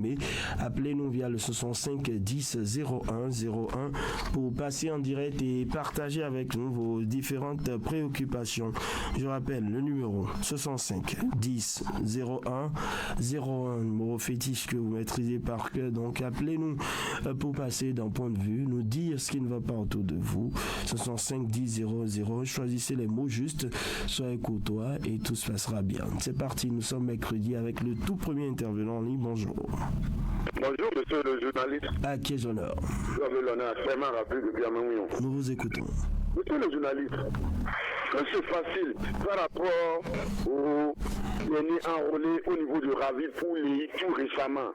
Mais appelez-nous via le 65 10 01 01 pour passer en direct et partager avec nous vos différentes préoccupations. Je rappelle le numéro 65 10 01 01, numéro fétiche que vous maîtrisez par cœur. Donc appelez-nous pour passer d'un point de vue, nous dire ce qui ne va pas autour de vous. 65 10 00, choisissez les mots justes, soyez courtois et tout se passera bien. C'est parti, nous sommes mercredi avec le tout premier intervenant en ligne. Bonjour. Bonjour, monsieur le journaliste. À qui ai-je l'honneur? Vous avez l'honneur, vraiment rapide de Biamouillon. Nous vous écoutons. Monsieur le journaliste, que c'est facile par rapport aux derniers enrôlés au niveau du Ravi pour les tout récemment.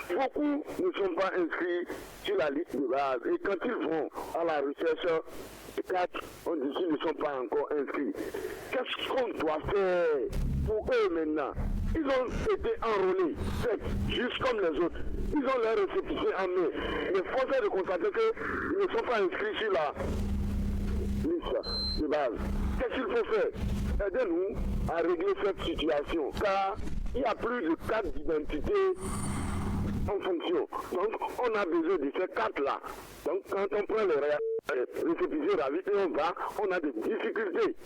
Beaucoup ne sont pas inscrits sur la liste de base et quand ils vont à la recherche, 4, on dit qu'ils ne sont pas encore inscrits. Qu'est-ce qu'on doit faire pour eux maintenant? Ils ont été enrôlés, juste comme les autres. Ils ont leur récépissé en main. Mais force est de constater qu'ils ne sont pas inscrits sur la liste de base. Qu'est-ce qu'il faut faire? Aidez-nous à régler cette situation, car il y a plus de cartes d'identité en fonction. Donc, on a besoin de ces cartes-là. Donc, quand on prend les récépissés ravis et on a des difficultés.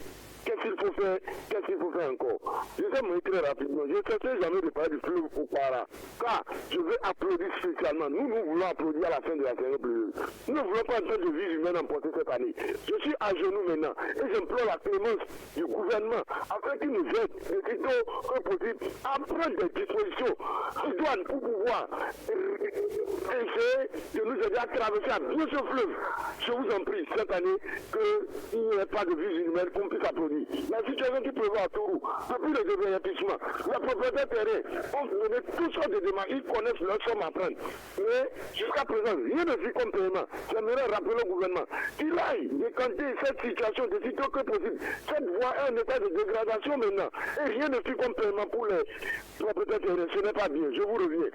Qu'est-ce qu'il faut faire? Qu'est-ce qu'il faut faire encore? Je vais m'écrire rapidement. Je ne sais jamais de parler du fleuve au para. Car je veux applaudir spécialement. Nous voulons applaudir à la fin de la saison pluvieuse. Nous ne voulons pas entendre de vie humaine emporter cette année. Je suis à genoux maintenant et j'implore la clémence du gouvernement afin qu'il nous aide le plus tôt que possible à prendre des dispositions idoines pour pouvoir essayer de nous aider à traverser à bien ce fleuve. Je vous en prie, cette année, qu'il n'y ait pas de vie humaine, qu'on puisse applaudir. La situation qui prévoit à Tourou, depuis le développement, les propriétaires terrains ont donné toutes sortes de demandes, ils connaissent leur somme à prendre. Mais jusqu'à présent, rien ne fit comme paiement. J'aimerais rappeler au gouvernement qu'il aille décanter cette situation de sitôt que possible. Cette voie est en état de dégradation maintenant. Et rien ne fit comme paiement pour les propriétaires terrains. Ce n'est pas bien. Je vous reviens.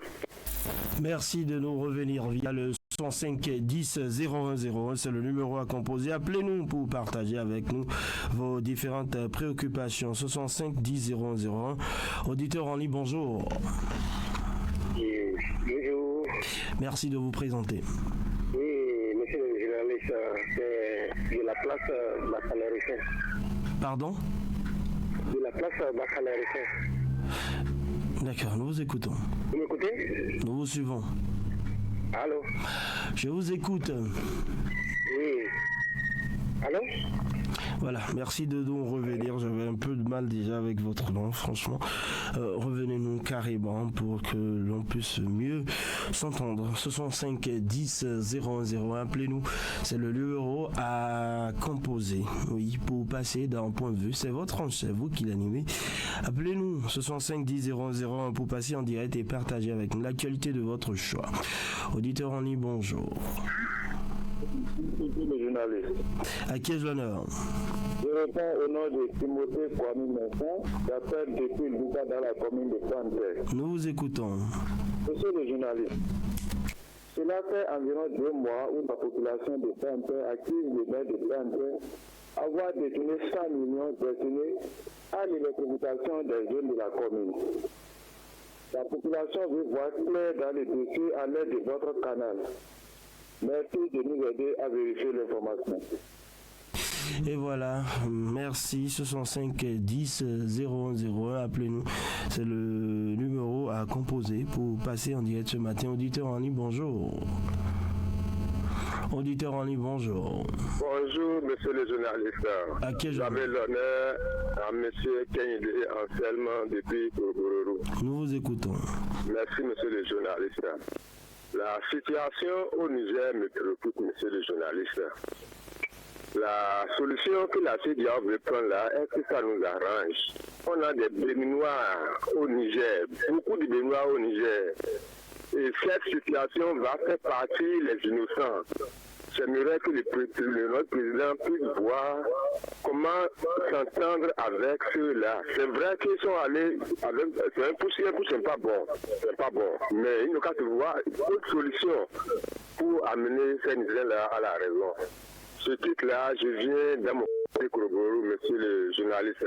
Merci de nous revenir via le 105 10 01 01, c'est le numéro à composer. Appelez-nous pour partager avec nous vos différentes préoccupations. 65 10 01 01. Auditeur en ligne, bonjour. Bonjour. Merci de vous présenter. Oui, monsieur le journaliste, c'est de la place Bacalaricain. Pardon? De la place Bacalaricain. D'accord, nous vous écoutons. Vous m'écoutez? Nous vous suivons. Allô? Je vous écoute. Oui. Allô? Voilà, merci de nous revenir. J'avais un peu de mal déjà avec votre nom, franchement. Revenez-nous carrément pour que l'on puisse mieux s'entendre. 65 10 01 01, appelez-nous. C'est le numéro à composer. Oui, pour passer d'un point de vue. C'est votre ange, c'est vous qui l'animez. Appelez-nous 65 10 01 01 pour passer en direct et partager avec nous l'actualité de votre choix. Auditeur en ligne, bonjour. Le journaliste. À qui ai-je l'honneur? Je réponds au nom de Timothée Kwame Messon, j'appelle depuis Louga dans la commune de Santé. Nous vous écoutons. Monsieur le journaliste, cela fait environ 2 mois où la population de Santé accuse le maire de Santé avoir détourné 100 millions destinés à l'électrification des zones de la commune. La population veut voir clair dans les dossiers à l'aide de votre canal. Merci de nous aider à vérifier l'information. Et voilà, merci. 65 10 01 01, appelez-nous. C'est le numéro à composer pour passer en direct ce matin. Auditeur en ligne, bonjour. Auditeur en ligne, bonjour. Bonjour, monsieur le journaliste. À qui j'avais l'honneur à monsieur Kenyede Anselme depuis Gorgororo. Nous vous écoutons. Merci, monsieur le journaliste. La situation au Niger me préoccupe, monsieur le journaliste. La solution que la CDA veut prendre là, est-ce que ça nous arrange? On a des béninois au Niger, beaucoup de béninois au Niger. Et cette situation va faire partir les innocents. J'aimerais que notre président puisse voir comment s'entendre avec ceux-là. C'est vrai qu'ils sont allés avec c'est un poussière, c'est pas bon. C'est pas bon. Mais il n'y a qu'à se voir d'autres solutions pour amener ces Nigériens-là à la raison. Ce truc-là, je viens dans mon Monsieur le journaliste,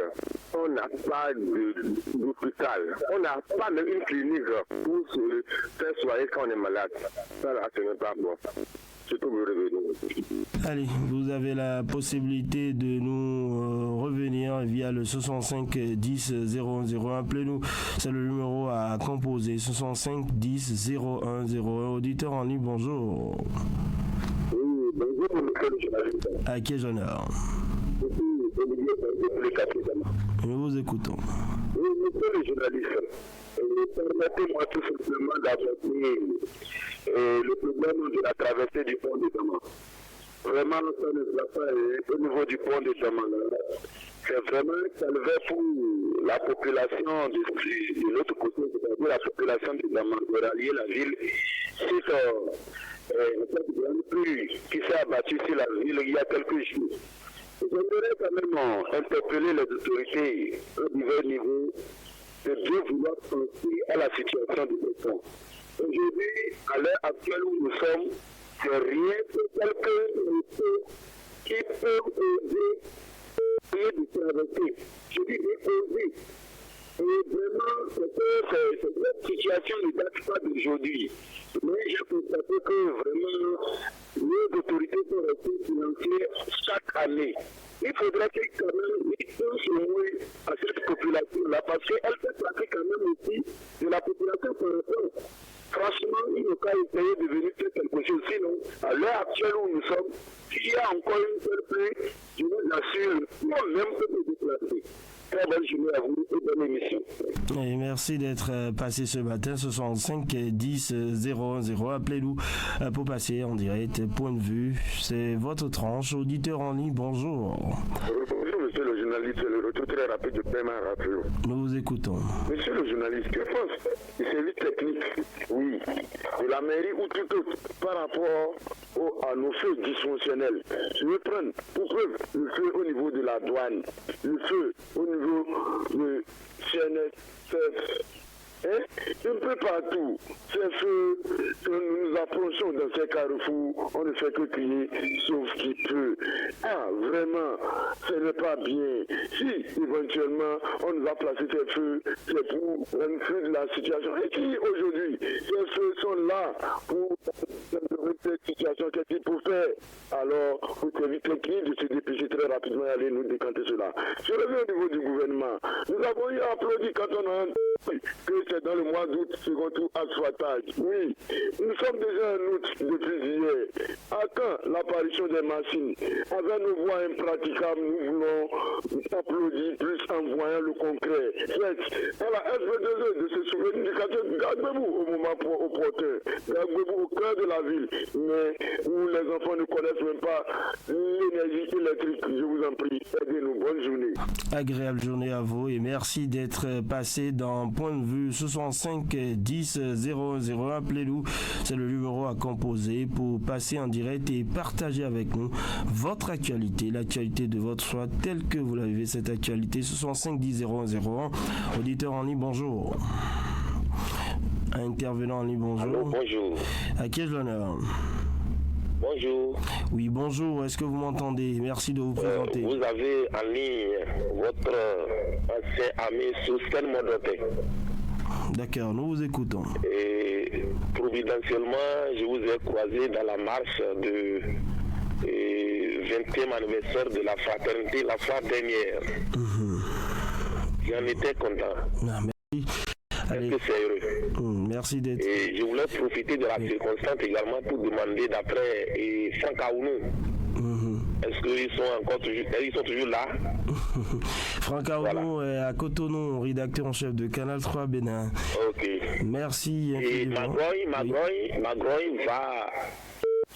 on n'a pas d'hôpital, on n'a pas même une clinique pour se faire soigner quand on est malade. Ça, là, ce n'est pas bon. C'est tout, vous revenez. Allez, vous avez la possibilité de nous revenir via le 65 10 0101. Appelez-nous, c'est le numéro à composer, 65 10 0101. Auditeur en ligne, bonjour. Oui, bonjour, monsieur le journaliste. À qui ai-je l'honneur? Nous vous écoutons. Oui, monsieur le journaliste, permettez-moi tout simplement d'aborder le problème de la traversée du pont de Daman. Vraiment, ça ne va pas au niveau du pont de Daman. C'est vraiment un calvaire pour la population de l'autre côté, c'est-à-dire la population de Daman, de rallier la ville. C'est cette grande pluie qui s'est abattue sur la ville il y a quelques jours. J'aimerais quand même interpeller les autorités à divers niveaux de bien vouloir penser à la situation de ce pont. Aujourd'hui, à l'heure actuelle où nous sommes, c'est rien que quelqu'un qui peut oser de traverser. Je dis oser. Et vraiment, cette situation ne date pas d'aujourd'hui. Mais j'ai constaté que vraiment, les autorités sont restées financières chaque année. Il faudrait qu'ils quand même pensent au moins à cette population-là, parce qu'elle fait partie quand même aussi de la population par rapport. Franchement, il ne faut pas essayer de venir faire quelque chose. Sinon, à l'heure actuelle où nous sommes, s'il y a encore une seule pluie, je vous assure, moi-même peut me déplacer. Très bonne journée à vous et bonne émission. Et merci d'être passé ce matin, 65 10 00. Appelez-nous pour passer en direct. Point de vue, c'est votre tranche. Auditeur en ligne, bonjour. Bonjour, monsieur le journaliste. Le retour très rapide de Paiement Rapio. Nous vous écoutons. Monsieur le journaliste, que pense du service technique, oui, de la mairie ou tout autre par rapport à nos feux dysfonctionnels? Je vais prendre pour preuve le feu au niveau de la douane, le feu au niveau de CNSF. Un peu partout, ces feux, nous approchons dans ces carrefours, on ne fait que crier, sauf qui peut. Ah, vraiment, ce n'est pas bien. Si, éventuellement, on nous a placé ces feux, c'est pour rendre la situation. Et qui, aujourd'hui, ces feux sont là pour cette situation, qu'est-ce qu'il faut faire? Alors, vous service technique de se dépêcher très rapidement et aller nous décanter cela. Je reviens au niveau du gouvernement. Nous avons eu applaudi quand on a que c'est dans le mois d'août, second tour asphaltage. Oui, nous sommes déjà en août depuis hier. À quand l'apparition des machines? Avec nos voies impraticables, nous voulons applaudir plus en voyant le concret. Voilà, SB2E de se souvenir du quartier Gagbebou au moment opportun. Gagbebou au cœur de la ville, mais où les enfants ne connaissent même pas l'énergie électrique. Je vous en prie, aidez-nous. Bonne journée. Agréable journée à vous et merci d'être passé dans Point de vue 65 10 00. Appelez-nous, c'est le numéro à composer pour passer en direct et partager avec nous votre actualité, l'actualité de votre choix telle que vous la vivez, cette actualité. 65 10 001. Auditeur en ligne, bonjour. Intervenant en ligne, bonjour. Allô, bonjour. À qui ai-je l'honneur? Bonjour. Oui, bonjour. Est-ce que vous m'entendez? Merci de vous présenter. Vous avez en ligne votre ancien ami Sousken Modote. D'accord, nous vous écoutons. Et providentiellement, je vous ai croisé dans la marche de 20e anniversaire de la fraternité, la fois dernière. J'en étais content. Ah, merci. Allez. Est-ce que c'est heureux? Merci d'être. Et je voulais profiter de la circonstance également pour demander d'après Franck Aounou. Est-ce qu'ils sont toujours là? Franck Aounou est à Cotonou, rédacteur en chef de Canal 3 Bénin. Ok. Merci. Et Magroy va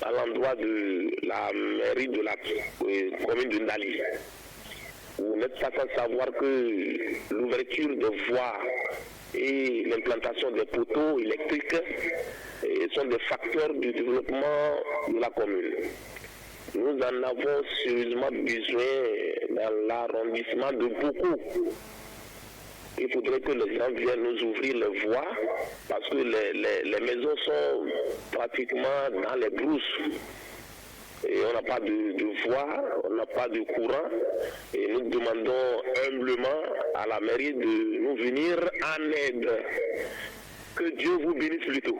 à l'endroit de la mairie de la commune de Ndali. Vous n'êtes pas sans savoir que l'ouverture de voies et l'implantation des poteaux électriques sont des facteurs du développement de la commune. Nous en avons sérieusement besoin dans l'arrondissement de beaucoup. Il faudrait que les gens viennent nous ouvrir les voies parce que les maisons sont pratiquement dans les brousses. et on n'a pas de voix, on n'a pas de courant, et nous demandons humblement à la mairie de nous venir en aide. Que Dieu vous bénisse plutôt.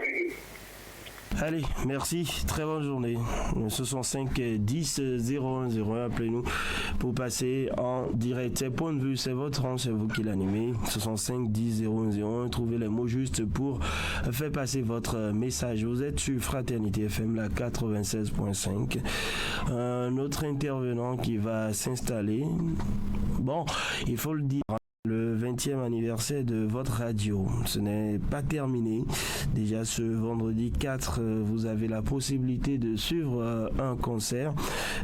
Allez, merci, très bonne journée. 65 10 01 01, appelez-nous pour passer en direct. C'est point de vue, c'est votre rang, c'est vous qui l'animez. 65 10 01 01, trouvez les mots justes pour faire passer votre message. Vous êtes sur Fraternité FM, la 96.5. Un autre intervenant qui va s'installer. Bon, il faut le dire. Le 20e anniversaire de votre radio, ce n'est pas terminé. Déjà ce vendredi 4, vous avez la possibilité de suivre un concert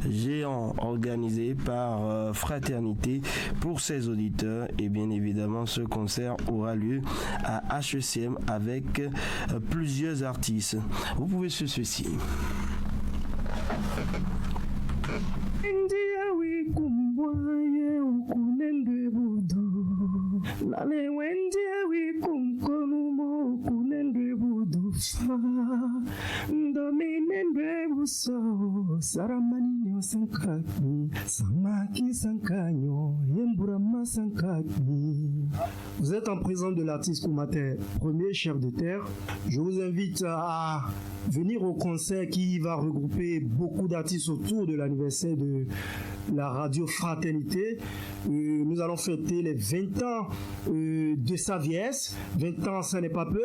géant organisé par Fraternité pour ses auditeurs. Et bien évidemment, ce concert aura lieu à HECM avec plusieurs artistes. Vous pouvez suivre ceci. Nale wende wikumkono mo kunende budufa ndominende buso saramani ne sankaki samaki sankanyo yemburama sankaki. Vous êtes en présence de l'artiste Koumater, premier chef de terre. Je vous invite à venir au concert qui va regrouper beaucoup d'artistes autour de l'anniversaire de la radio Fraternité. Nous allons fêter les 20 ans de sa vieillesse. 20 ans, ça n'est pas peu,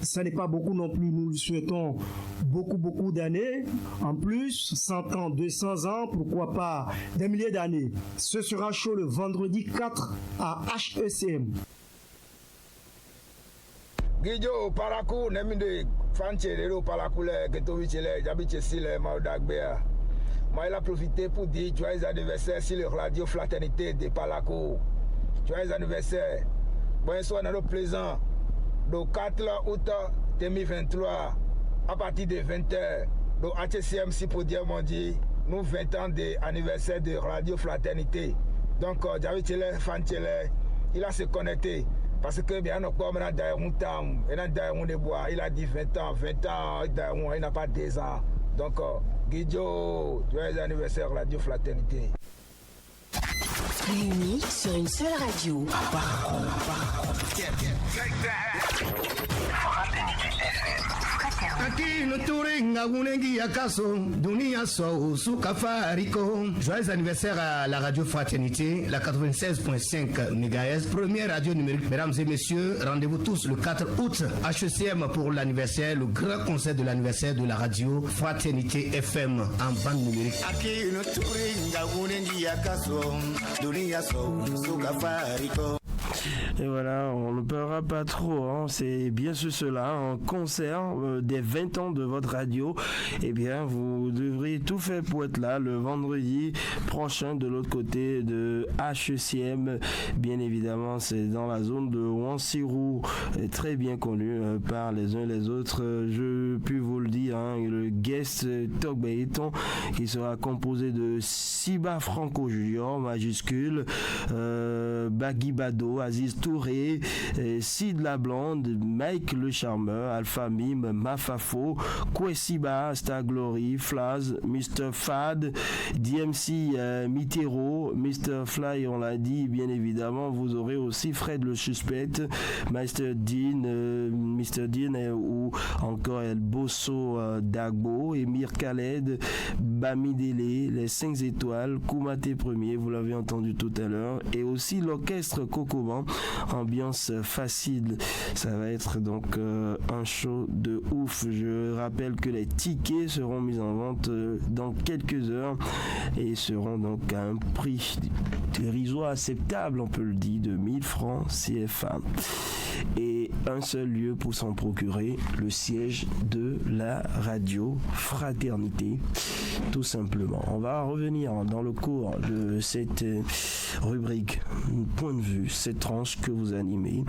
ça n'est pas beaucoup non plus. Nous lui souhaitons beaucoup d'années. En plus, 100 ans, 200 ans, pourquoi pas des milliers d'années. Ce sera chaud le vendredi 4 à HECM. Guido Parakou, Neminde, Fanchero, Parakoule, Getovichele, Jabichesile, Maudagbea. Moi, il a profité pour dire joyeux anniversaire sur le radio Fraternité de Palaco. Joyeux anniversaire. Bonsoir, dans le plaisant. Le 4 août 2023, à partir de 20h, le HCM, si pour dire, mon dit, nous 20 ans d'anniversaire de radio Fraternité. Donc, Javichele, Fanchele, il a se connecté. Parce que bien encore maintenant il a dit 20 ans, il n'a pas 10 ans. Donc Guido, joyeux anniversaire Radio Fraternité. Réunis sur une seule radio. Joyeux anniversaire à la radio Fraternité, la 96.5 MHz, première radio numérique. Mesdames et messieurs, rendez-vous tous le 4 août HECM pour l'anniversaire, le grand concert de l'anniversaire de la radio Fraternité FM en bande numérique. Et voilà, on ne pleurera pas trop, hein. C'est bien cela, un concert des 20 ans de votre radio. Eh bien, vous devrez tout faire pour être là le vendredi prochain de l'autre côté de HECM. Bien évidemment, c'est dans la zone de Wansirou, très bien connu par les uns et les autres. Je puis vous le dire, hein, le guest Togbeton qui sera composé de Siba Franco Junior, majuscule, Bagui Bado, Aziz Touré, Sid la Blonde, Mike le Charmeur, Alpha Mime, Mafafo, Kwesiba, Star Glory, Flaz, Mr. Fad, DMC Mitero, Mr. Fly, on l'a dit, bien évidemment. Vous aurez aussi Fred le Suspect, Mr. Dean ou encore El Bosso Dagbo, Emir Khaled, Bami Dele, les 5 étoiles, Koumaté Premier, vous l'avez entendu tout à l'heure, et aussi l'orchestre Kokoban, ambiance facile. Ça va être donc un show de ouf. Je rappelle que les tickets seront mis en vente dans quelques heures et seront donc à un prix dérisoire acceptable, on peut le dire, de 1000 francs CFA. Et un seul lieu pour s'en procurer, le siège de la radio Fraternité, tout simplement. On va revenir dans le cours de cette rubrique point de vue, cette tranche que vous animez.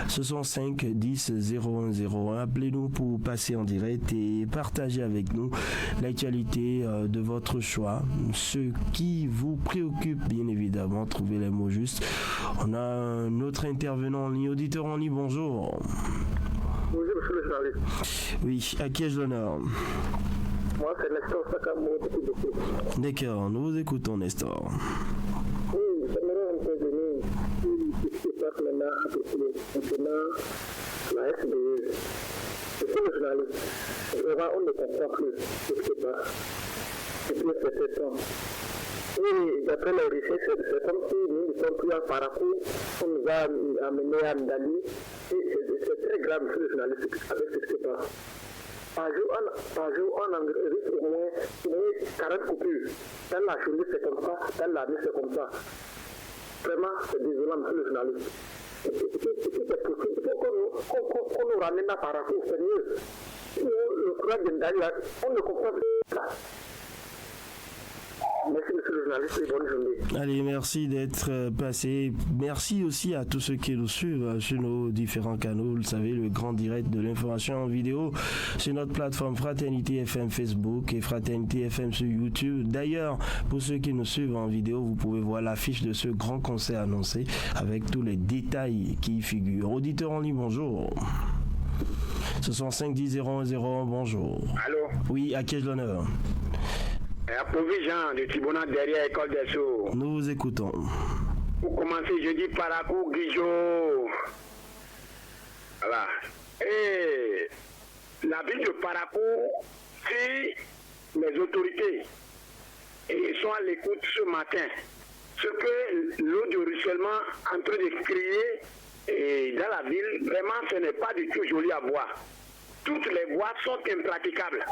Ce sont 5 10 01 01. Appelez-nous pour passer en direct et partager avec nous l'actualité de votre choix, ce qui vous préoccupe, bien évidemment. Trouvez les mots justes. On a un autre intervenant en ligne, auditeur en ligne. Bonjour. Bonjour, monsieur le journaliste. Oui, à qui ai-je l'honneur? Moi, c'est Nestor Sakamo depuis beaucoup. D'accord, nous vous écoutons, Nestor. Oui, j'aimerais intervenir sur ce qui se passe maintenant la SBE. C'est le journaliste. On ne comprend plus ce qui se passe depuis un certain temps. Et d'après les recherches, c'est comme si nous ne sommes plus en parcours, on nous a amenés à Ndali. Et c'est très grave, monsieur le journaliste, avec ce qui se passe. Par jour, on enregistre au moins 40 coupures. Dans la journée, c'est comme ça. Dans la nuit, c'est comme ça. Vraiment, c'est désolant, monsieur le journaliste. C'est possible. Il faut qu'on nous ramène à parcours, c'est mieux. Le courage de Ndali, on ne comprend plus ça. Merci, monsieur le journaliste, et bonne journée. Allez, merci d'être passé. Merci aussi à tous ceux qui nous suivent sur nos différents canaux. Vous le savez, le grand direct de l'information en vidéo sur notre plateforme Fraternité FM Facebook et Fraternité FM sur YouTube. D'ailleurs, pour ceux qui nous suivent en vidéo, vous pouvez voir l'affiche de ce grand concert annoncé avec tous les détails qui y figurent. Auditeur en ligne, bonjour. 65 10 01 01, bonjour. Allô? Oui, à qui ai-je l'honneur? Approuvé Jean de Thibonat derrière École des Sceaux. Nous vous écoutons. Pour commencer, je dis Parakou Guijo. Voilà. Et la ville de Parakou, si les autorités sont à l'écoute ce matin, ce que l'eau de ruissellement est en train de crier dans la ville, vraiment ce n'est pas du tout joli à voir. Toutes les voies sont impraticables.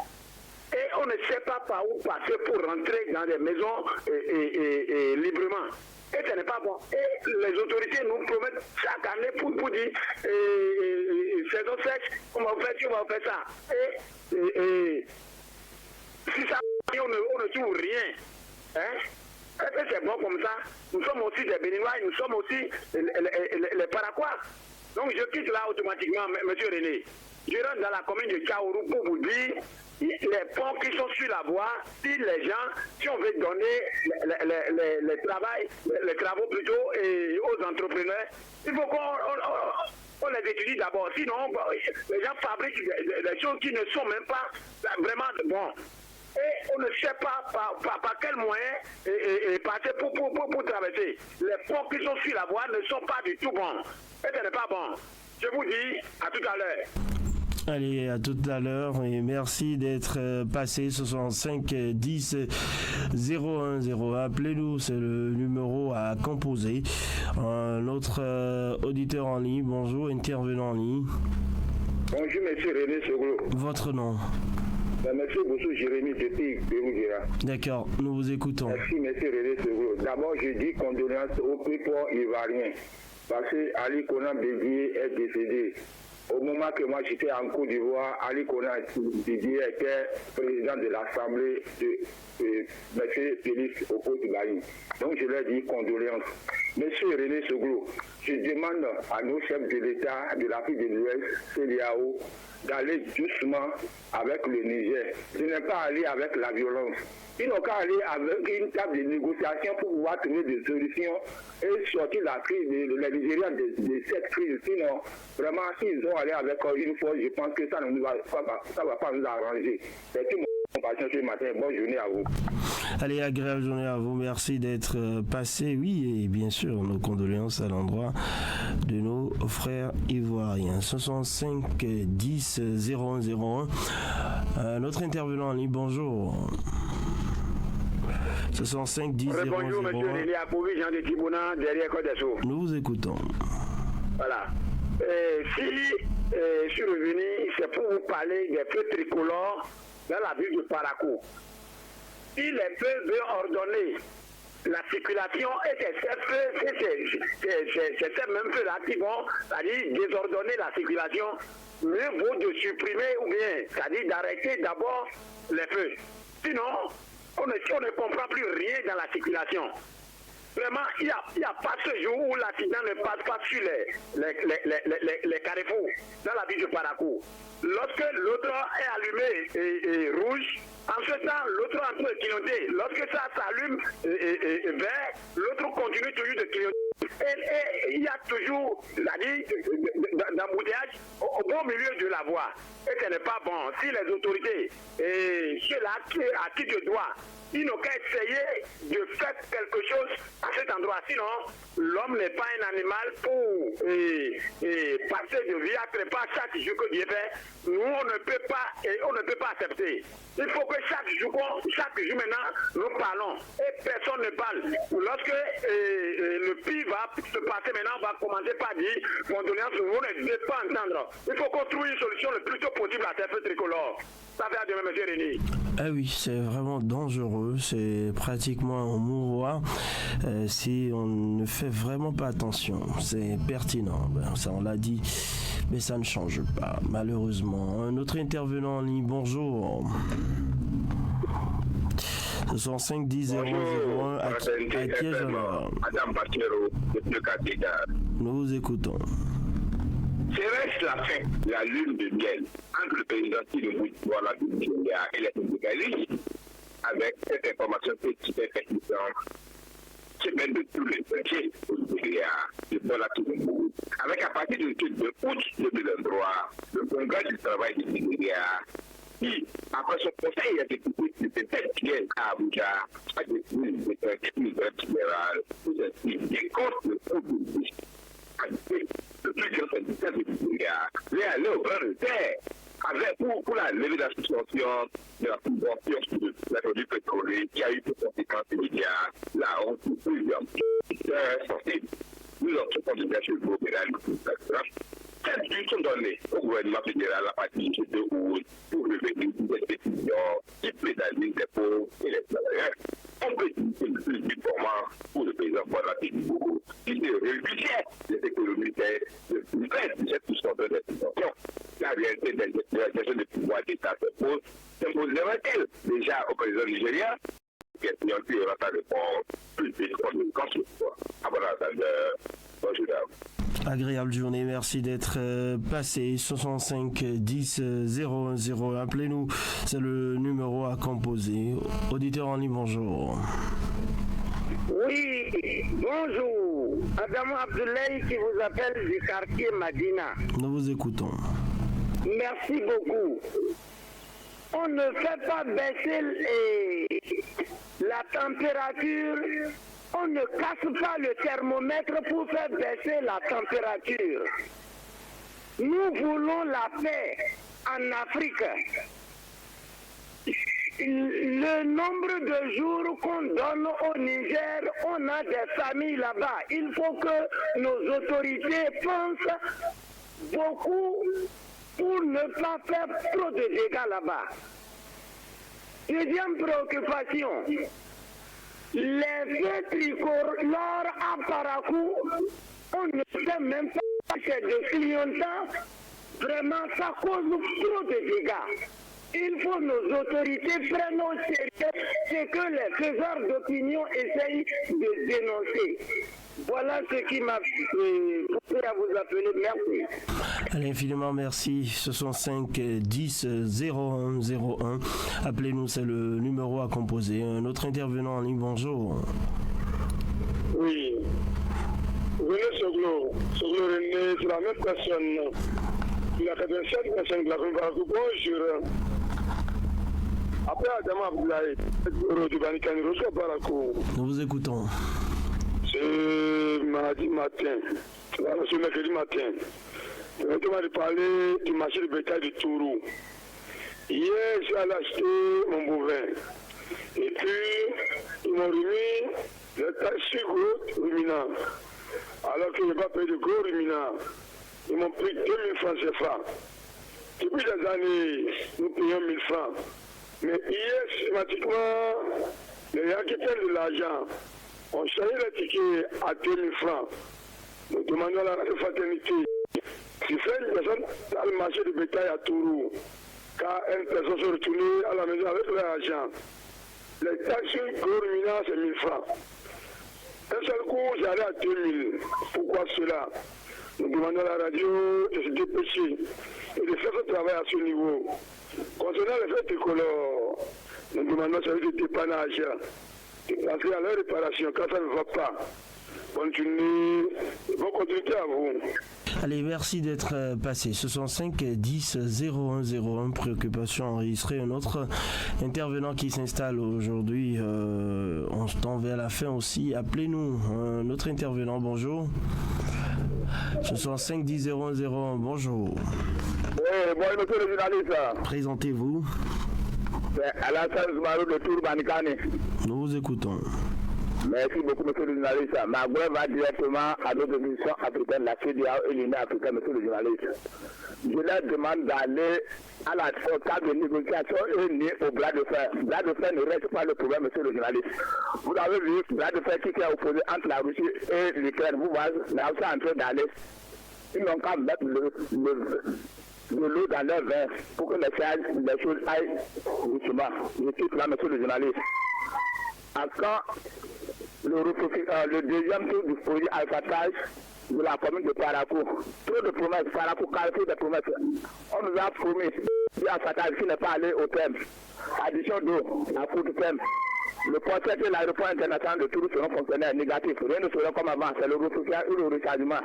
Et on ne sait pas par où passer pour rentrer dans des maisons librement. Et ce n'est pas bon. Et les autorités nous promettent chaque année pour dire saison sèche, on va faire ça. Et si ça, on ne trouve rien. Hein? Est-ce que c'est bon comme ça? Nous sommes aussi des Béninois, nous sommes aussi les Paraquois. Donc je quitte là automatiquement, M. René. Je rentre dans la commune de Kaourou pour vous dire les ponts qui sont sur la voie, si les gens, si on veut donner les travaux plutôt et aux entrepreneurs, il faut qu'on les étudie d'abord. Sinon, les gens fabriquent des choses qui ne sont même pas vraiment bons. Et on ne sait pas par quel moyen passer pour traverser. Les ponts qui sont sur la voie ne sont pas du tout bons. Et ce n'est pas bon. Je vous dis à tout à l'heure. Allez, à tout à l'heure et merci d'être passé 65 10 01 01. Appelez-nous, c'est le numéro à composer. Un autre auditeur en ligne, bonjour, intervenant en ligne. Bonjour, monsieur René Soglo. Votre nom? Monsieur Boussou Jérémy depuis Bérougira. D'accord, nous vous écoutons. Merci, monsieur René Soglo. D'abord, je dis condoléances au peuple ivoirien parce que Ali Konan Bédié est décédé. Au moment que moi j'étais en Côte d'Ivoire, Ali Konan Bédié était président de l'Assemblée de M. Félix Okoye. Donc je leur dis condoléances. Monsieur René Soglo, je demande à nos chefs de l'État de l'Afrique de l'Ouest, CEDEAO, d'aller doucement avec le Niger. De ne pas aller avec la violence. Ils n'ont qu'à aller avec une table de négociation pour pouvoir trouver des solutions et sortir la crise, les Nigériens de cette crise. Sinon, vraiment, s'ils ont allé avec une fois, je pense que ça ne va pas nous arranger. C'est tout mon patient ce matin. Bonne journée à vous. Allez, agréable journée à vous. Merci d'être passé. Oui, et bien sûr, nos condoléances à l'endroit de nos frères ivoiriens. 65 10 01 01. Notre intervenant en ligne, bonjour. 65 10 01 01. Bonjour, monsieur René Approuvé, Jean de Thibonat, derrière École des Sceaux. Nous vous écoutons. Voilà. Si je suis revenu, c'est pour vous parler des feux tricolores dans la ville de Parakou. Si les feux veulent ordonner la circulation et c'est ces mêmes feux-là qui vont, c'est-à-dire désordonner la circulation, mieux vaut de supprimer ou bien, c'est-à-dire d'arrêter d'abord les feux. Sinon, on ne comprend plus rien dans la circulation. Vraiment, il n'y a pas ce jour où l'accident ne passe pas sur les carrefours dans la ville de Parakou. Lorsque l'autre est allumé et rouge, en ce temps, l'autre est en train de clignoter. Lorsque ça s'allume vert, l'autre continue toujours de clignoter. Et il y a toujours d'embouteillage au bon milieu de la voie. Et ce n'est pas bon. Si les autorités et ceux-là à qui je dois, ils n'ont qu'à essayer de faire quelque chose à cet endroit. Sinon, l'homme n'est pas un animal pour passer de vie à trépas chaque jour que Dieu fait. Nous, on ne peut pas accepter. Il faut que chaque jour maintenant, nous parlons. Et personne ne parle. Lorsque le pire va se passer maintenant, on va commencer par dire condoléances, on ne peut pas entendre. Il faut qu'on trouve une solution le plus tôt possible à cette tricolore. Ça fait à demain, M. Rény. Ah oui, c'est vraiment dangereux, c'est pratiquement un mouroir si on ne fait vraiment pas attention. C'est pertinent, ça on l'a dit, mais ça ne change pas, malheureusement. Un autre intervenant en ligne, bonjour. 65 10 001 à qui est Madame Bachero, le candidat. Nous vous écoutons. Serait-ce la fin de la lune de miel entre le président Tinubu et les syndicalistes avec cette information qui est pertinente, c'est même de tous les métiers de Bola Tinubu. Avec à partir du 2 août 2023, le congrès du travail du Nigeria qui, après son conseil exécutif du 27 juillet à Abuja, a décidé de faire une générale pour des comptes de coûts le plus grand syndicat du Nigeria, est allé au bras de terre avec pour la levée de la suspension de la subvention sur la produit pétrolier qui a eu pour conséquence immédiate la honte de plusieurs sensibles. Nous en sommes de bien chez le gouvernement fédéral. Cette solution donnée au gouvernement fédéral à partir de 2 août pour lever des décisions qui pénalisent les pauvres et les salariés. On peut dire que le plus informant pour le président Bola Tinubu, qui se réduisait les économies de 17% de la subvention. La réalité de la gestion des pouvoirs d'État s'imposerait-elle déjà au président nigérien? Question qui aura sa réponse plus vite qu'on se voit. Bonjour. Agréable journée, merci d'être passé. 65 10 010. Appelez-nous, c'est le numéro à composer. Auditeur en ligne, bonjour. Oui, bonjour. Adamo Abdoulaye qui vous appelle du quartier Madina. Nous vous écoutons. Merci beaucoup. On ne fait pas baisser la température. On ne casse pas le thermomètre pour faire baisser la température. Nous voulons la paix en Afrique. Le nombre de jours qu'on donne au Niger, on a des familles là-bas. Il faut que nos autorités pensent beaucoup pour ne pas faire trop de dégâts là-bas. Deuxième préoccupation. Les faits tricolores à Parakou, on ne sait même pas que c'est de clientèle. Vraiment, ça cause trop de dégâts. Il faut que nos autorités prennent au sérieux ce que les faiseurs d'opinion essayent de dénoncer. Voilà ce qui m'a poussé à vous appeler. Merci. Allez, infiniment merci. 65 10 0101. Appelez-nous, c'est le numéro à composer. Un autre intervenant en ligne, bonjour. Oui. Venez Soglo. Soglo René, c'est la même personne. Il a 87 personnes de la rue Barakou. Bonjour. Après Adama Abdoulaye, nous vous écoutons. C'est mardi matin, c'est mercredi matin. Je vais te parler du marché de bétail de Tourou. Hier, j'ai allé acheter mon bovin. Et puis, ils m'ont remis le taxi gros ruminant. Alors que je n'ai pas payé de gros ruminant. Ils m'ont pris 2000 francs CFA. Depuis des années, nous payons 1000 francs. Mais hier, systématiquement, les gens qui prennent de l'argent ont changé les tickets à 2000 francs. Nous demandons à la fraternité si c'est une personne dans le marché de bétail à Tourou, car une personne se retournée à la maison avec leur argent. Les taxes gros ruminants, c'est 1000 francs. Un seul coup, j'allais à 2000. Pourquoi cela? Nous demandons à la radio de se dépêcher et de faire ce travail à ce niveau. Concernant les faits tricolores, nous demandons au service de dépannage de penser à leur réparation quand ça ne va pas. bonne journée, bonne continuité à vous. Allez, merci d'être passé. 65 10 01 01, préoccupation enregistrée. Un autre intervenant qui s'installe aujourd'hui, on se tend vers la fin aussi. Appelez-nous. Un autre intervenant, bonjour. 65 10 01 01, bonjour. Oui, bon, monsieur le journaliste. Présentez-vous. C'est Alassane Zoumarou de Tourbanikani. Nous vous écoutons. Merci beaucoup, monsieur le journaliste. Ma voix va directement à notre mission africaine, la CEDEAO et l'Union africaine, monsieur le journaliste. Je leur demande d'aller à la table de négociation et ni au bras de fer. Bras de fer ne reste pas le problème, monsieur le journaliste. Vous avez vu, bras de fer qui est opposé entre la Russie et l'Ukraine. Vous voyez, là, c'est en train d'aller. Ils n'ont qu'à mettre de l'eau dans leur verre pour que les choses aillent doucement. Je quitte là, monsieur le journaliste. Quand le deuxième tour du projet Alphatage de la commune de Parakou, trop de promesses, Parakou, carrefour de promesses. On nous a promis Alphatage qui n'est pas allé au thème. Addition d'eau à court terme. Le procès de l'aéroport international de Toulouse seront fonctionnaires négatifs. Rien ne sera comme avant, c'est le rechargement.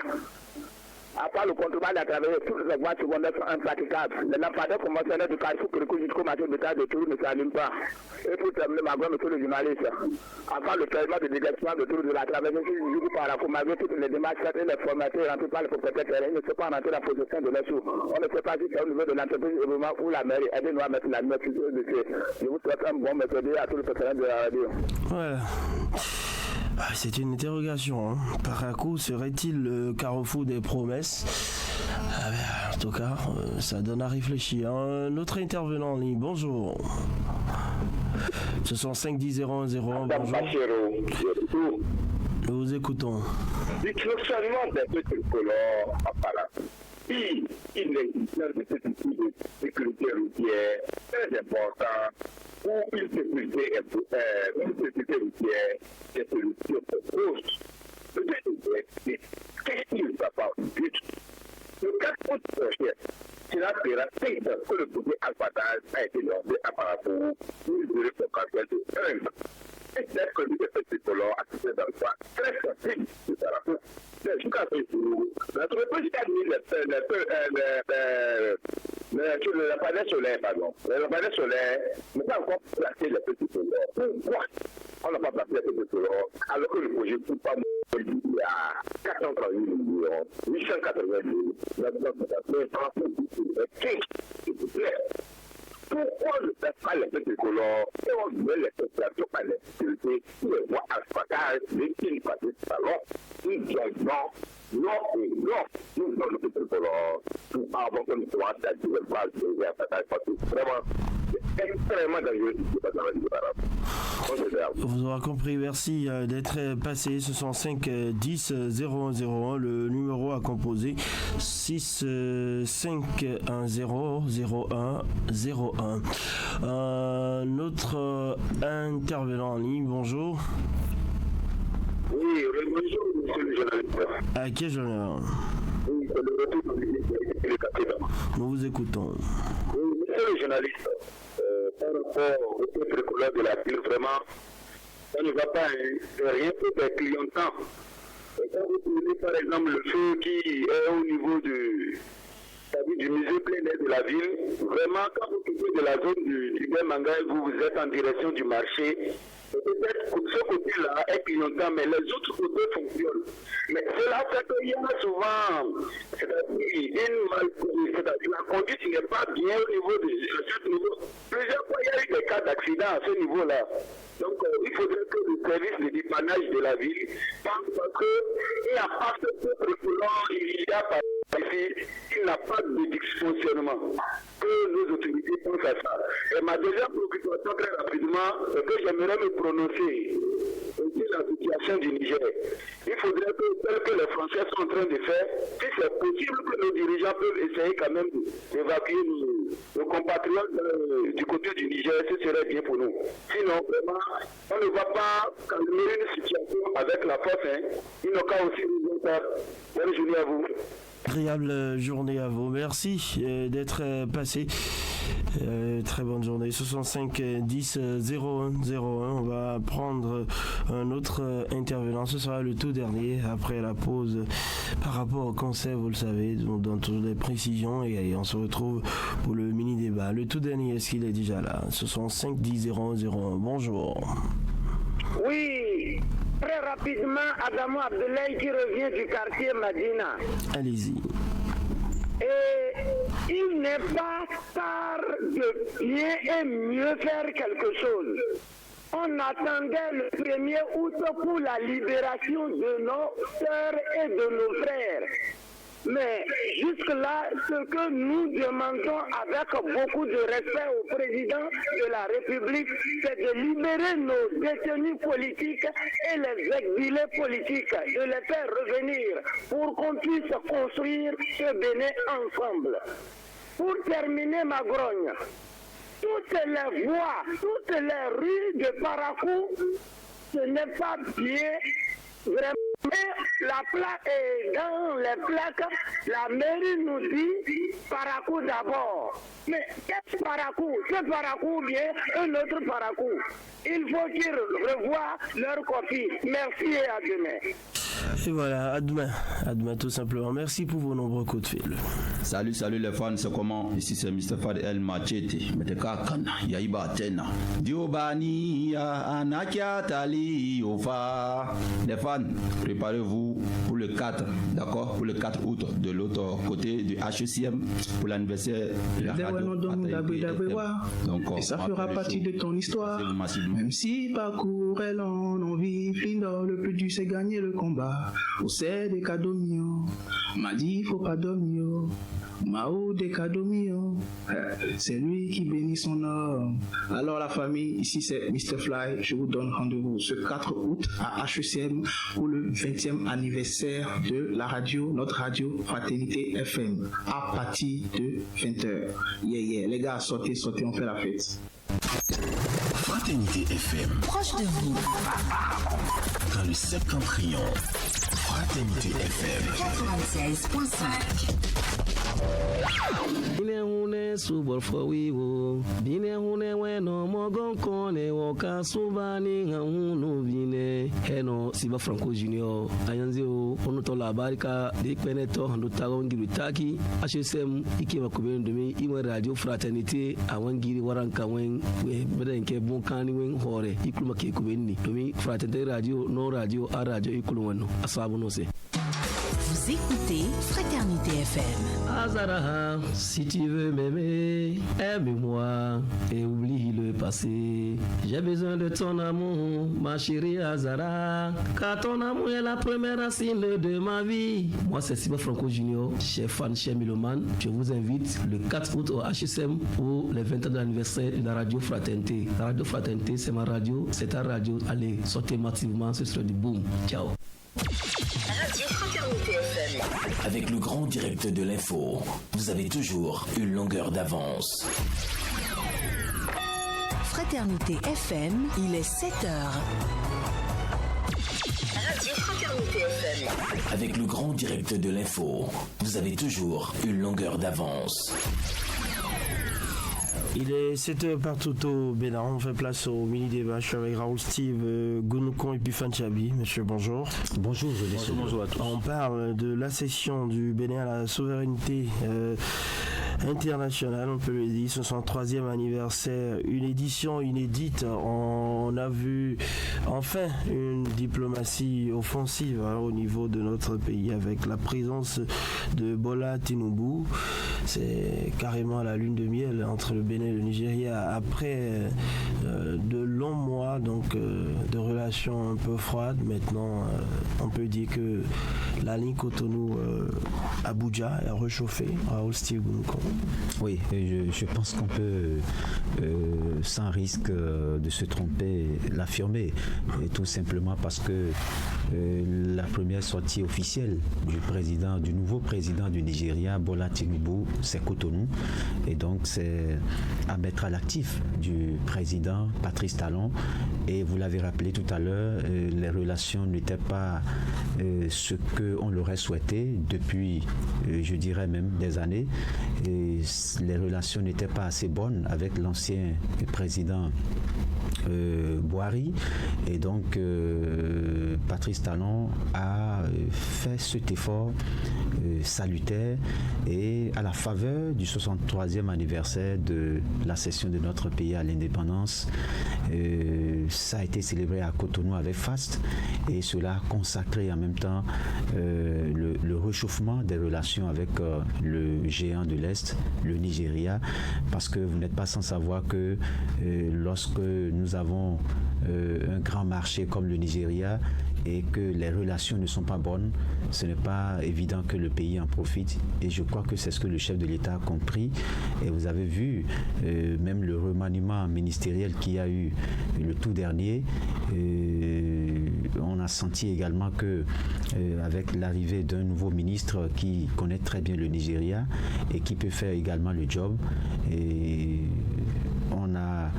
À part le contrebande à travers toutes les voies secondaires sont impraticables. Les lampadaires conventionnels du carrefour Kérékou jusqu'au marché d'État de Toulouse ne s'allument pas. Et pour terminer, ma grande monsieur le journaliste, à part le traitement de dégagement de Toulouse de la traversée du Parakou, malgré toutes les démarches faites et les formalités remplies par les propriétaires terrains, ils ne sont pas rentrés dans la possession de leurs sous. On ne sait pas si c'est au niveau de l'entreprise ou la mairie. Aidez-nous à mettre la maîtrise de ce. Je vous souhaite un bon mercredi à tous les personnels de la radio. Voilà. C'est une interrogation. Hein. Parakou serait-il le carrefour des promesses? En tout cas, ça donne à réfléchir. Un autre intervenant en ligne, bonjour. Ce sont 5 10 01 01, bonjour. Nous vous écoutons. Le fonctionnement des petits colons à Parakou, il existe une sécurité routière très importante ou une sécurité routière des solutions proposées. Le deuxième, c'est qu'est-ce qu'il va pas au but? Le 4 août prochain, cela fera 5 ans que le projet Alphatage a été lancé à Parakou pour une durée potentielle de 1 an. Et c'est que nous, les petits colons, assistés dans le pas très sensible de Parakou. Mais jusqu'à ce jour, l'entreprise qui a mis le panneau solaire, le panneau solaire n'a pas encore placé les petits colons. Pourquoi on n'a pas placé les petits colons alors que le projet ne peut pas il y a 430 millions, 880 millions, s'il vous plaît. Pourquoi ne fait pas les petits colons et on met les populations à la sécurité pour les voies Alphatage, les îles passées salon, ils disent non, nous sommes les petits colons, tout avant que nous soyons à la base de l'Alphatage, parce que vraiment, c'est extrêmement dangereux de se passer dans la vie. Vous aurez compris, merci d'être passé. Ce sont 5 10 01 01, le numéro à composer 6 5 1 0 01 01. Un autre intervenant en ligne, bonjour. Oui, bonjour, monsieur le journaliste. À qui je l'honneur? Oui, c'est le retour du capitaine. Nous vous écoutons. Oui, monsieur le journaliste, par rapport au peuple colère de la ville, vraiment, ça ne va pas, rien pour des clientants. Quand vous prenez par exemple le feu qui est au niveau du musée plein air de la ville, vraiment quand vous quittez de la zone du Benmangal, vous êtes en direction du marché. Peut-être que ce côté-là est clignotant, mais les autres côtés fonctionnent. Mais cela fait qu'il y a souvent, c'est-à-dire la conduite n'est pas bien au niveau de ce niveau. Plusieurs fois, il y a eu des cas d'accident à ce niveau-là. Donc, il faudrait que le service de dépannage de la ville pense parce qu'il n'y a pas ce peuple il y a pas ici, il n'a pas de dysfonctionnement. Que nos autorités pensent à ça. Et ma deuxième préoccupation, très rapidement, c'est que j'aimerais me prononcer sur la situation du Niger. Il faudrait que, tel que les Français sont en train de faire, si c'est possible que nos dirigeants peuvent essayer quand même d'évacuer nos compatriotes du côté du Niger, ce serait bien pour nous. Sinon, vraiment, on ne va pas calmer une situation avec la force. Il n'y a qu'à aussi nous faire. Bonne journée à vous. Agréable journée à vous. Merci d'être passé. Très bonne journée. 65 10 01 01. On va prendre un autre intervenant. Ce sera le tout dernier après la pause par rapport au concert, vous le savez, dans toutes les précisions, et on se retrouve pour le mini débat. Le tout dernier, est-ce qu'il est déjà là? 65 10 01 01. Bonjour. Oui, très rapidement, Adamo Abdoulaye qui revient du quartier Madina. Allez-y. Et il n'est pas tard de bien et mieux faire quelque chose. On attendait le 1er août pour la libération de nos sœurs et de nos frères. Mais jusque-là, ce que nous demandons avec beaucoup de respect au président de la République, c'est de libérer nos détenus politiques et les exilés politiques, de les faire revenir pour qu'on puisse construire ce Bénin ensemble. Pour terminer ma grogne, toutes les voies, toutes les rues de Parakou, ce n'est pas bien vraiment. Mais la plaque est dans les plaques, la mairie nous dit Parakou d'abord. Mais quel Parakou? Ce Parakou ou bien un autre Parakou? Il faut qu'ils revoient leur copie. Merci et à demain. Et voilà, à demain. À demain tout simplement. Merci pour vos nombreux coups de fil. Salut les fans, c'est comment? Ici c'est Mr. Fad El Machete. Metekakana, Yaiba Tena. Diobani, Anakia Tali, Ofa. Les fans, préparez-vous pour le 4, d'accord? Pour le 4 août, de l'autre côté du HECM, pour l'anniversaire de la radio. Donc, et ça fera partie de ton histoire. Même si parcours est long, on vit, Flindor, le plus dur c'est gagner le combat. Ou c'est des cadeaux mignons. M'a dit faut pas dormir. Mao des cadeaux mignons. C'est lui qui bénit son homme. Alors la famille, ici c'est Mr. Fly. Je vous donne rendez-vous ce 4 août à HECM pour le 20e anniversaire de la radio, notre radio Fraternité FM, à partir de 20h. Yeah, les gars, sortez, on fait la fête. Fraternité FM. Proche de vous. Dans le septentrion. Fraternité FM. 96.5. Binehune subor fawiwo binehune weno mogon kone woka subani ngunu bine heno Siba Franco Junior ayanzio onuto labarika de peneto hando tago ngiru taki HSM ikema kubendumi iwe radio Fraternité awangiri waranka wen we bedenke bonkani wen hore ikuluma ke kubenni domi Fraternité radio no radio a radio ikulumano asabu no se. Vous écoutez Fraternité FM. Azaraha, si tu veux m'aimer, aime-moi et oublie le passé. J'ai besoin de ton amour, ma chérie Azara, car ton amour est la première racine de ma vie. Moi, c'est Siba Franco Junior, chef fan, chef mélomane. Je vous invite le 4 août au HSM pour les 20 ans de l'anniversaire de la radio Fraternité. La radio Fraternité, c'est ma radio, c'est ta radio. Allez, sortez massivement, ce sera du boom. Ciao. Radio Fraternité FM. Avec le grand direct de l'info, vous avez toujours une longueur d'avance. Fraternité FM, il est 7h. Radio Fraternité FM. Avec le grand direct de l'info, vous avez toujours une longueur d'avance. Il est 7h partout au Bénin. On fait place au mini-débat. Je suis avec Raoul Steve, Gounoucon et puis Fanchabi. Monsieur, bonjour. Bonjour, bonjour à tous. On parle de l'accession du Bénin à la souveraineté internationale, on peut le dire, 63e anniversaire, une édition inédite. On a vu enfin une diplomatie offensive au niveau de notre pays avec la présence de Bola Tinubu. C'est carrément la lune de miel entre le Bénin et le Nigeria après de longs mois de relations un peu froides. Maintenant, on peut dire que la ligne Cotonou-Abuja a réchauffé. Raoul Steve Gounoucon. Oui, je pense qu'on peut sans risque de se tromper, l'affirmer. Et tout simplement parce que la première sortie officielle du nouveau président du Nigeria, Bola Tinubu, c'est Cotonou. Et donc c'est à mettre à l'actif du président Patrice Talon. Et vous l'avez rappelé tout à l'heure, les relations n'étaient pas ce qu'on l'aurait souhaité depuis, je dirais même, des années. Et les relations n'étaient pas assez bonnes avec l'ancien président Boari, et donc Patrice Talon a fait cet effort salutaire, et à la faveur du 63e anniversaire de l'accession de notre pays à l'indépendance, ça a été célébré à Cotonou avec faste, et cela a consacré en même temps le réchauffement des relations avec le géant de l'Est, le Nigeria, parce que vous n'êtes pas sans savoir que lorsque nous avons un grand marché comme le Nigeria et que les relations ne sont pas bonnes, ce n'est pas évident que le pays en profite, et je crois que c'est ce que le chef de l'État a compris. Et vous avez vu même le remaniement ministériel qu'il y a eu le tout dernier, on a senti également que avec l'arrivée d'un nouveau ministre qui connaît très bien le Nigeria et qui peut faire également le job, et on a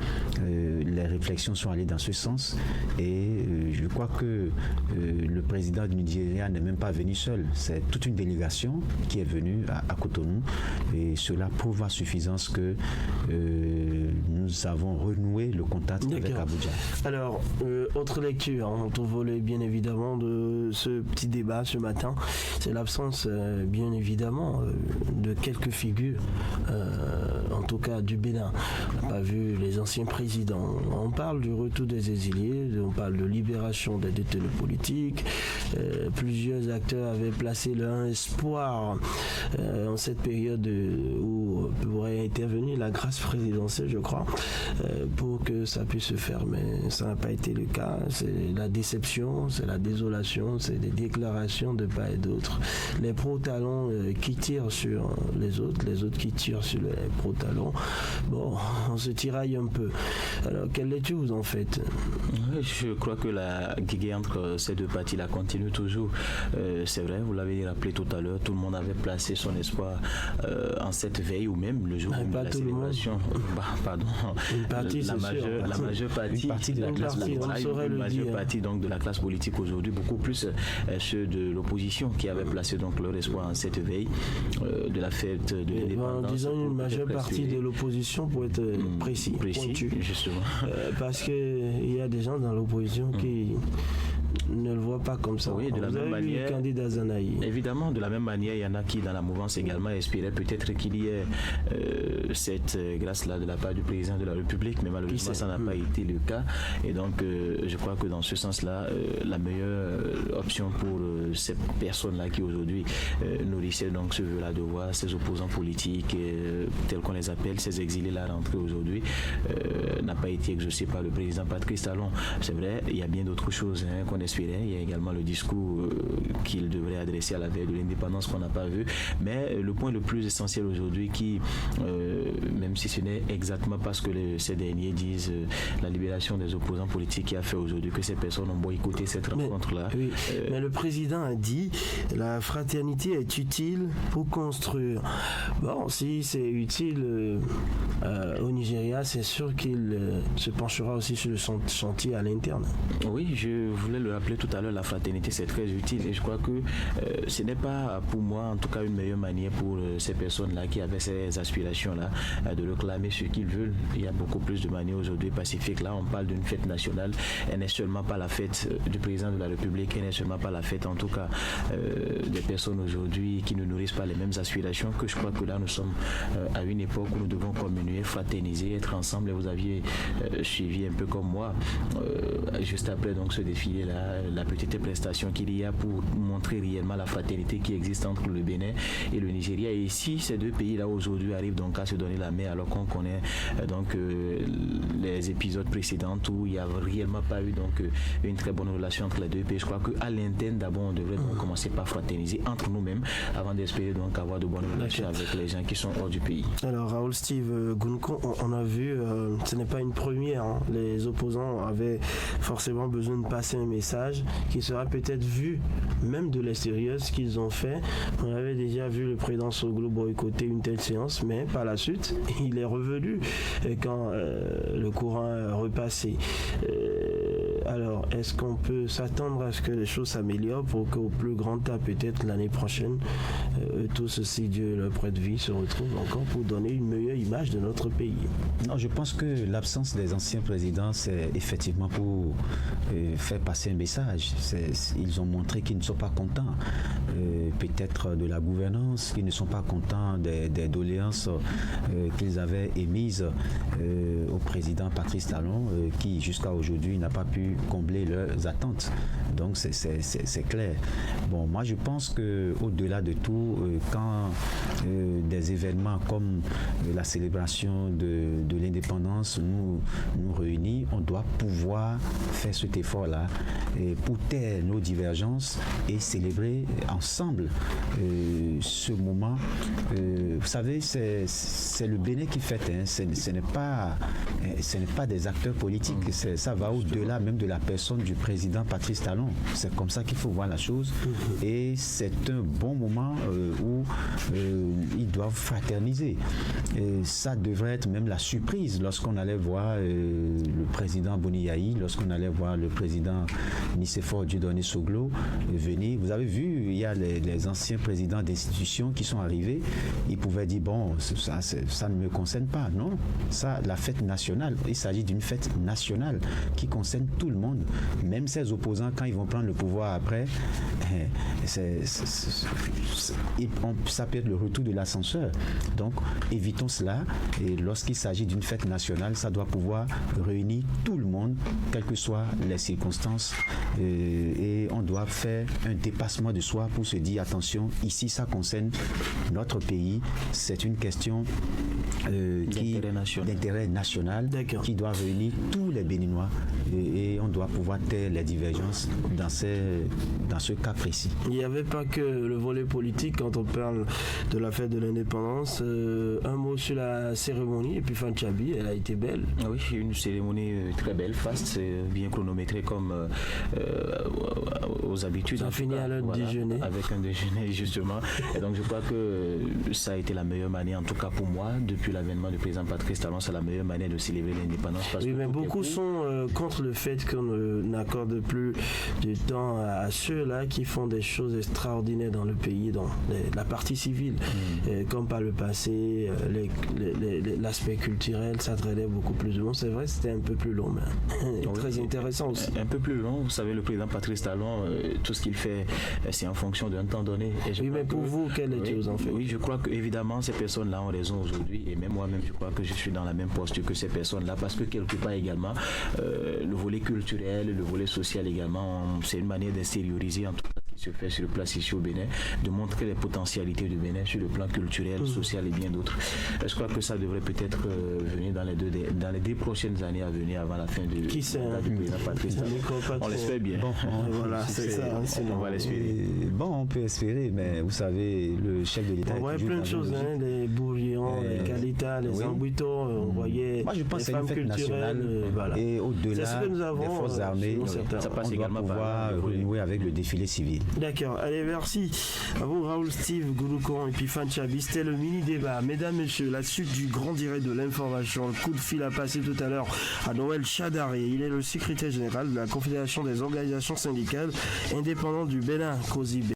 les réflexions sont allées dans ce sens, et je crois que le président du Nigeria n'est même pas venu seul, c'est toute une délégation qui est venue à Cotonou, et cela prouve à suffisance que nous avons renoué le contact avec Abuja. Alors, autre lecture, autre volet bien évidemment de ce petit débat ce matin, c'est l'absence bien évidemment de quelques figures, en tout cas du Bénin. On n'a pas vu les anciens présidents. On parle du retour des exilés, on parle de libération des détenus politiques. Plusieurs acteurs avaient placé leur espoir en cette période où pourrait intervenir la grâce présidentielle, je crois, pour que ça puisse se faire, mais ça n'a pas été le cas. C'est la déception, c'est la désolation, c'est des déclarations de part et d'autre. Les pro-talons qui tirent sur les autres qui tirent sur les pro-talons. Bon, on se tiraille un peu. Alors, quelle lecture vous en faites? Je crois que la guerre entre ces deux parties-là continue toujours. C'est vrai, vous l'avez rappelé tout à l'heure, tout le monde avait placé son espoir en cette veille ou même le jour de la célébration. La majeure partie de la classe politique, donc de la classe politique aujourd'hui, beaucoup plus ceux de l'opposition qui avaient placé donc leur espoir en cette veille de la fête de l'indépendance. Disons une majeure partie de l'opposition pour être précis justement. Parce qu'il y a des gens dans l'opposition qui ne le voient pas comme ça. Oui, de la même manière. Candidat Zanaï. Évidemment, de la même manière, il y en a qui, dans la mouvance également, espéraient peut-être qu'il y ait cette grâce-là de la part du président de la République, mais malheureusement, ça n'a pas été le cas. Et donc, je crois que dans ce sens-là, la meilleure option pour ces personnes-là qui aujourd'hui nourrissaient donc ce vœu-là de voir ces opposants politiques, tels qu'on les appelle, ces exilés-là rentrés aujourd'hui, n'a pas été exaucée par le président Patrice Talon. C'est vrai, il y a bien d'autres choses qu'on espérait. Il y a également le discours qu'il devrait adresser à la veille de l'indépendance qu'on n'a pas vu. Mais le point le plus essentiel aujourd'hui qui, même si ce n'est exactement parce que ces derniers disent la libération des opposants politiques qui a fait aujourd'hui que ces personnes ont boycotté cette rencontre-là. Oui, mais le président a dit la fraternité est utile pour construire. Bon, si c'est utile au Nigeria, c'est sûr qu'il se penchera aussi sur le chantier à l'interne. Oui, je voulais le rappeler tout à l'heure, la fraternité c'est très utile, et je crois que ce n'est pas pour moi en tout cas une meilleure manière pour ces personnes-là qui avaient ces aspirations-là de réclamer ce qu'ils veulent. Il y a beaucoup plus de manières aujourd'hui pacifiques. Là on parle d'une fête nationale, elle n'est seulement pas la fête du président de la République, elle n'est seulement pas la fête en tout cas des personnes aujourd'hui qui ne nourrissent pas les mêmes aspirations, que je crois que là nous sommes à une époque où nous devons communier, fraterniser, être ensemble. Et vous aviez suivi un peu comme moi juste après donc ce défilé-là, la petite prestation qu'il y a pour montrer réellement la fraternité qui existe entre le Bénin et le Nigeria. Et ici, ces deux pays-là aujourd'hui arrivent donc à se donner la main, alors qu'on connaît donc les épisodes précédents où il n'y a réellement pas eu donc une très bonne relation entre les deux pays. Je crois qu'à l'interne, d'abord, on devrait donc commencer par fraterniser entre nous-mêmes avant d'espérer donc avoir de bonnes relations avec les gens qui sont hors du pays. Alors, Raoul Steve Gunko, on a vu, ce n'est pas pas une première. Hein. Les opposants avaient forcément besoin de passer un message qui sera peut-être vu même de l'extérieur, ce qu'ils ont fait. On avait déjà vu le président Soglo boycotter une telle séance, mais par la suite, il est revenu quand le courant est repassé. Alors, est-ce qu'on peut s'attendre à ce que les choses s'améliorent pour qu'au plus grand tas, peut-être l'année prochaine, tous, si Dieu le prête vie, se retrouvent encore pour donner une meilleure image de notre pays? Non, je pense que l'absence des anciens présidents, c'est effectivement pour faire passer un message. Ils ont montré qu'ils ne sont pas contents, peut-être de la gouvernance, qu'ils ne sont pas contents des doléances qu'ils avaient émises au président Patrice Talon, qui jusqu'à aujourd'hui n'a pas pu combler leurs attentes. Donc c'est clair. Bon, moi je pense que au-delà de tout, quand des événements comme la célébration de l'indépendance nous réunit, on doit pouvoir faire cet effort-là pour taire nos divergences et célébrer ensemble ce moment. Vous savez, c'est le Bénin qui fête. Hein. Ce n'est pas des acteurs politiques. Ça va au-delà même de la personne du président Patrice Talon. C'est comme ça qu'il faut voir la chose. Et c'est un bon moment où ils doivent fraterniser. Et ça devrait être même la surprise lorsqu'on allait voir le président Boniaï, lorsqu'on allait voir le président Nicéphore Dieudonné Soglo venir. Vous avez vu, il y a les anciens présidents d'institutions qui sont arrivés. Ils pouvaient dire, bon, ça ne me concerne pas. Non, ça, la fête nationale, il s'agit d'une fête nationale qui concerne tout le monde. Même ces opposants, quand ils vont prendre le pouvoir après, ça peut être le retour de l'ascenseur. Donc, évitons cela. Et lorsqu'il s'agit d'une fête nationale, ça doit pouvoir réunir tout le monde, quelles que soient les circonstances. Et on doit faire un dépassement de soi pour se dire, attention, ici, ça concerne notre pays. C'est une question d'intérêt national qui doit réunir tous les Béninois. Et on doit pouvoir taire les divergences dans ce cas précis. Il n'y avait pas que le volet politique quand on parle de la fête de l'indépendance. Un mot sur la cérémonie, et puis Fanchabi, elle a été belle. Oui, une cérémonie très belle, faste, bien chronométrée comme aux habitudes. Ça finit à l'heure de déjeuner. Avec un déjeuner, justement. Et donc je crois que ça a été la meilleure manière, en tout cas pour moi, depuis l'avènement du président Patrice Talon, c'est la meilleure manière de célébrer l'indépendance. Oui, mais beaucoup sont contre le fait qu'on n'accorde plus du temps à ceux-là qui font des choses extraordinaires dans le pays, dans la partie civile. Comme par le passé, l'aspect culturel, ça traînait beaucoup plus de long. C'est vrai, c'était un peu plus long, mais très intéressant aussi. Un peu plus long, vous savez, le président Patrice Talon, tout ce qu'il fait, c'est en fonction d'un temps donné. Et oui, mais pour vous, quel est vous en fait? Oui, je crois qu'évidemment, ces personnes-là ont raison aujourd'hui, et même moi-même, je crois que je suis dans la même posture que ces personnes-là, parce que quelque part également, le volet culturel, le volet social également, c'est une manière d'extérioriser en tout cas qui se fait sur le plan ici au Bénin, de montrer les potentialités du Bénin sur le plan culturel, social et bien d'autres. Je crois que ça devrait peut-être venir dans les 2 prochaines années à venir avant la fin du président Patrice Talon. On l'espère bien. Bon, voilà, c'est ça. On va l'espérer. Bon, on peut espérer, mais vous savez, le chef de l'État. On voyait plein de choses, les bourgeons, les Kalita, les Ambouito, on voyait les femmes culturelles. Voilà. Et au-delà des forces armées, ça passe également par pouvoir renouer avec le défilé civil. D'accord, allez, merci à vous Raoul, Steve, Gouloukon et puis Fanchabi. C'était le mini-débat. Mesdames, messieurs, la suite du grand direct de l'information. Le coup de fil a passé tout à l'heure à Noël Chadaré. Il est le secrétaire général de la Confédération des organisations syndicales indépendantes du Bénin, COSIB.